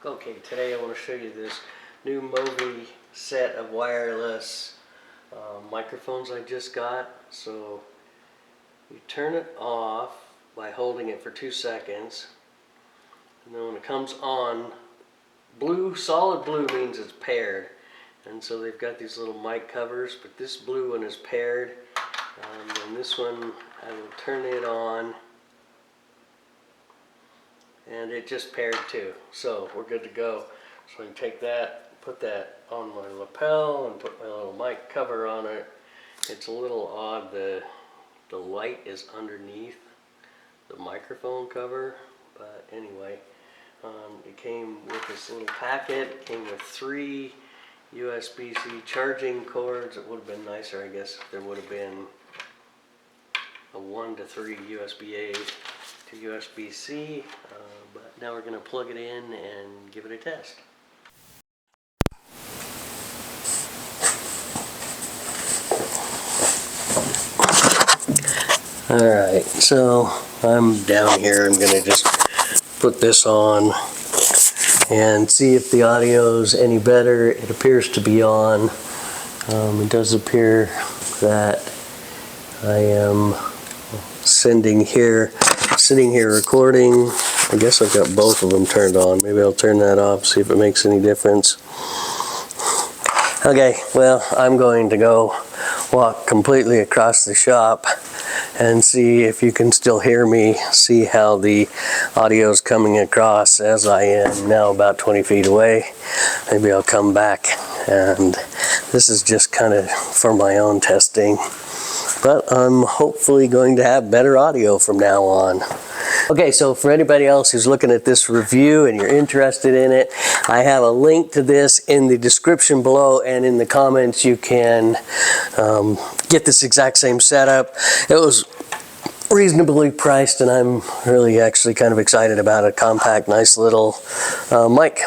Okay, today I want to show you this new Movo set of wireless microphones I just got. So you turn it off by holding it for 2 seconds, and then when it comes on, blue, solid blue means it's paired. And so they've got these little mic covers, but this blue one is paired. And this one, I will turn it on, and it just paired too. So we're good to go. So I can take that, put that on my lapel, and put my little mic cover on it. It's a little odd, the light is underneath the microphone cover, but anyway, it came with this little packet. It came with 3 USB-C charging cords. It would have been nicer, I guess, if there would have been a 1 to 3 USB-A to USB-C, but now we're going to plug it in and give it a test. Alright, so I'm down here. I'm going to just put this on and see if the audio's any better. It appears to be on. It does appear that I am sitting here recording. I guess I've got both of them turned on. Maybe I'll turn that off, see if it makes any difference. Okay, well, I'm going to go walk completely across the shop and see if you can still hear me, see how the audio is coming across as I am now about 20 feet away. Maybe I'll come back, and this is just kind of for my own testing, but I'm hopefully going to have better audio from now on. Okay, so for anybody else who's looking at this review and you're interested in it, I have a link to this in the description below, and in the comments you can get this exact same setup. It was reasonably priced, and I'm really actually kind of excited about a compact, nice little mic.